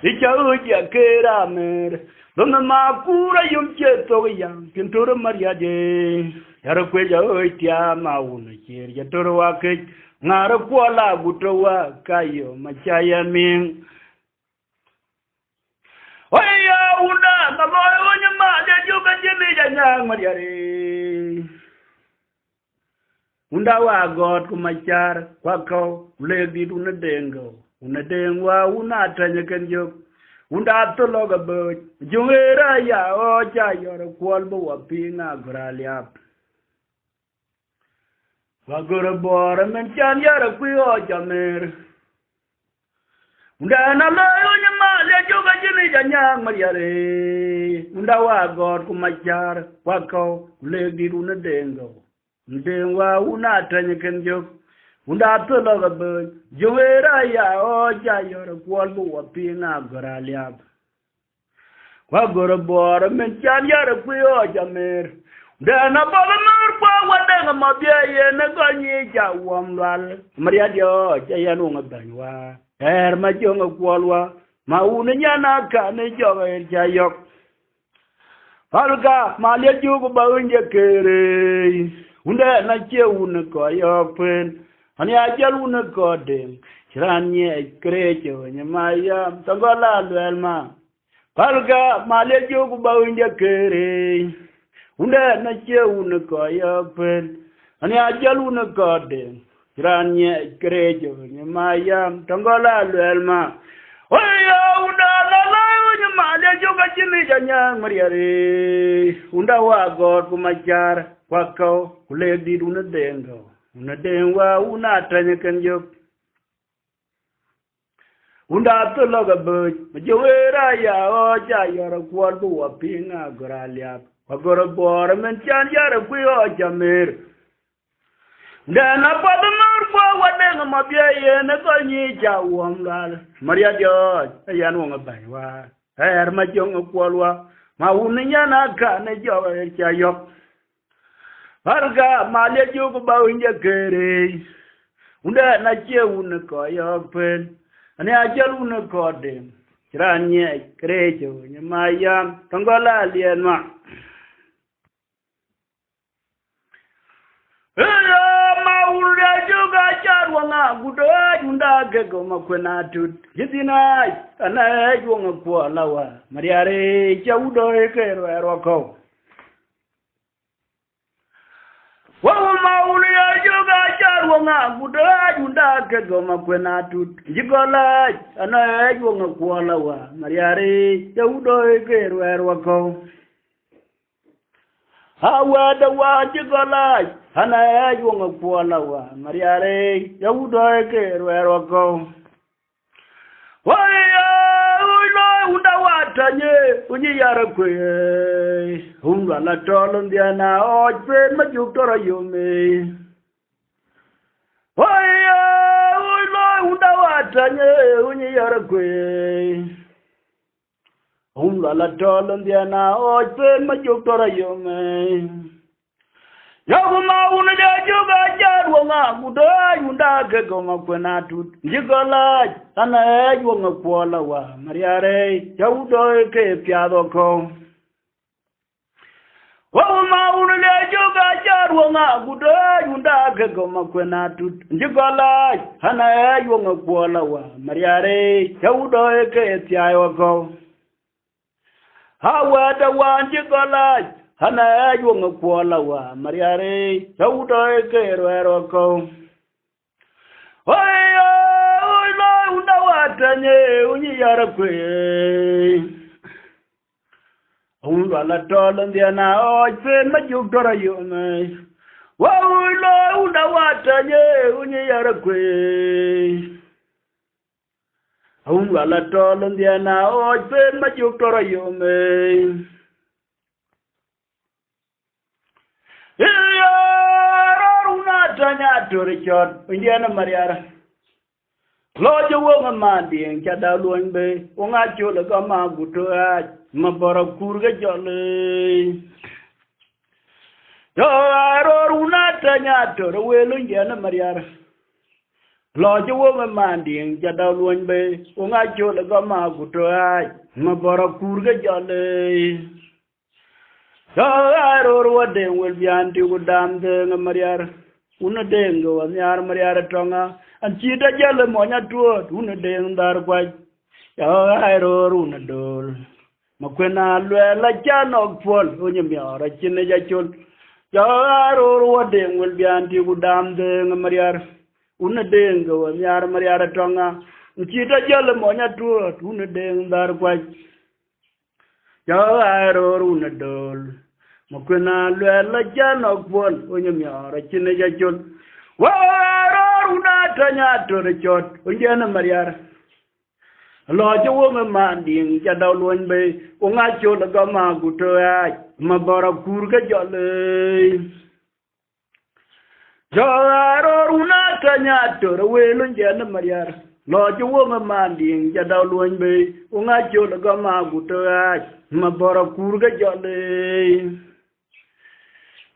The Yahuja Keramer. Lonama Pura young jet over young, Pintura Maria Day. Yaraquaja Oitia Mauna, Yatoroake, Nara Kuol Aguto kayo machayan min. Why, Una, the boy on your mother, you can give me a young Maria. Undawa God kumachar, Wako, lady Unadengo, Unadengwa, Unatanya can joke. Unda to log a bird, Jungera ya oja your qualbo of being a graliap. Wagura borum and chan yara quio jammer. Unda na loya ma le joga jimmy janyang mariare. Undawa god kumachar, Wako, lady Unadengo. Ndengwa unatanya can joke. Unda to log a bird, Jungera ya oja your qualbo of being a graliap. Wagura borum and chan yara quio jammer. Then a bottom what then a mabia and a gonye warm wall. Maria Dio, Jayanunga Banwa, Air Majonga Kuolwa, Maunayana can a jog jayok. Falga, Malia Jugo Baunja Kere, Unda Nacha Unako, your friend, and Yajaluna Godin, Chiranye, Creature, and Yamaya, Tagola, Velma. Falga, Malia Jugo Baunja Kere. Unda na che unako ya pen ani ajal unako de ranye krejo ni mayam tangola lelma oya unda la la ni male joka chini janya mariare unda wa god kumachar kwako kuledi una dengo una dengwa una tanya kanjo unda to loga bo majowera ya oja yora kwalbu wa pinga goralia Agora bora menchan yara kuyo jamir. Then a father for what then a mabia and a gonye jawongal. Maria George, a young banwa. I am my young Kuolwa. Ma uniana can a job at Chayok. Harga, Malia Jogo Bawinja Kere. Unda Nacha Unako, your pen. And I tell Unako them. Ranye, Crejo, Mayam, Tangola, Lianma. Maura juga charwanga gudo junda gego makwena tut jidina ana jonga kwa lawa mariare chaudo ekero eroko wa maura juga charwanga gudo junda gego makwena tut jigola ana jonga kwa lawa mariare chaudo ekero eroko Hawa da wa jigola hana yunga kuola wa mariare yaudo ke rero ko waya ulo unda watanye unyi yara kwe umla la tolon dia na o pen ma juktora yume waya ulo unda watanye unyi yara kwe umla la tolon dia na o pen ma juktora yume Yaguma una juga jarwa nga kuda yunda ke goma kwena tut jigola ana yunga kuola wa mariare yaudo ke piado ko Waguma una juga jarwa nga kuda yunda ke goma kwena tut jigola ana yunga kuola wa mariare yaudo ke piado ko Hawa da wa jigola hana yunga kuola wa mariare yaudo ke rero ko oyo oyo unda watanye unyi yara kwe unwa la tola ndia na o pen ma juktora yume wa oyo unda watanye unyi yara kwe unwa la tola ndia na o pen ma juktora yume Tanya Turikot, Indiana Mariara. Lodge woman mandi and Kadaluan Bay, Ongacho the Gama Aguto, Mabora Kurga Jolly. Runa Tanya Tur, well, Indiana Mariara. Lodge woman mandi and Kadaluan Bay, Ongacho the Gama Aguto, Mabora Kurga Jolly. What they will be anti with damn the Mariara. Una dengo anyar mariara tonga anchita jale monya tuot una deng dar kwaj ya airo una dol makwena lwela jano pol unya miara chine jachul ya airo wadeng will be anti gudam deng mariara una dengo anyar mariara tonga anchita jale monya tuot una deng dar kwaj ya airo una dol Makwena lwela jano pol unya miara chine jachul waro una tanya turikot unjana mariara Lodge woman manding Jadalwan Bay Ongacho the Gama Aguto Mabora Kurga Jolly Jaro una tanya turwell unjana mariara Lodge woman manding Jadalwan Bay Ongacho the Gama Aguto Mabora Kurga Jolly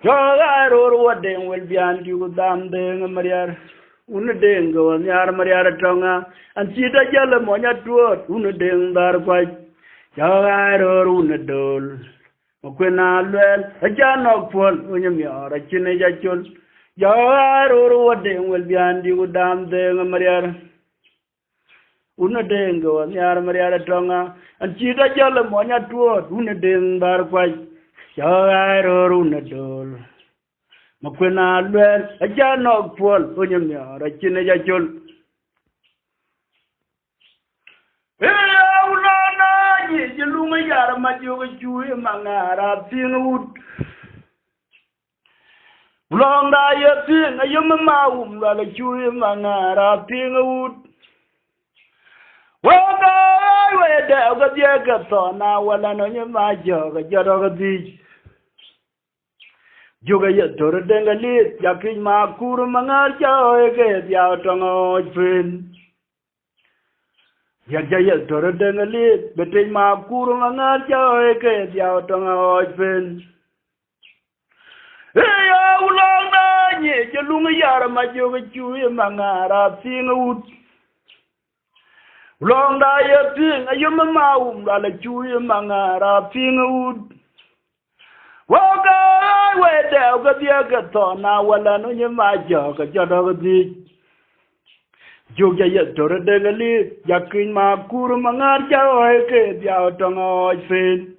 Jaro what then will be anti with damn ding Mariar. Una dengo and yar Mariara tonga and Chita Jalamonia tuot, una ding dar quite. Jaro una dole. Moquena well, a jan of fall, unyamia, a chineja chul. Jaro what then will be anti with damn ding Mariar. Una dengo and yar Mariara tonga and Chita Jalamonia tuot, una ding dar quite. Jaro una dole. Makwena lwel a jano pol unyamya ra chine ja chul ulana ji jilunga yara majoga chui mangara pingut ulonda ya ping ayum maum la chui mangara pingut waga weda ga diega to na wala no nyama joga joga di Juga ya tore dengalit yakin makur mangar jauh ke dia tongo fin. Ya jaya tore dengalit betul makur mangar jauh ke dia tongo fin. Ya ulang nanya jalung yar maju ke cuy mangara pingut. Ulang daya ping ayam mau ngala cuy mangara pingut. Waga weda ga dia to na wala no nyama jo ga jodo di joga ya tore dengali yakin ma kur mangar jao ke dia tongo fin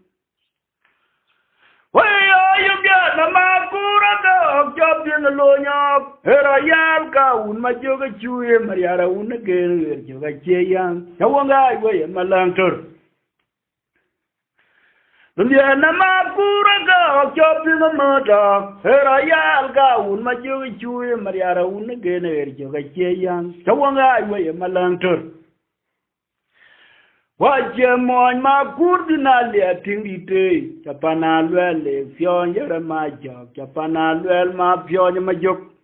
waya yuga na ma kura do job din lo nyok era yal ka un ma joga chuye mariara un ge joga che yang yawanga waya malantor Ndia na makura ga chopi na mata era ya ga un ma ju chu mariara un ge ne er jo ga che yang tawanga aywe malantur wa je mon ma kurdina le tingite chapana lwele fyon yara ma jo chapana lwel ma fyon ma jok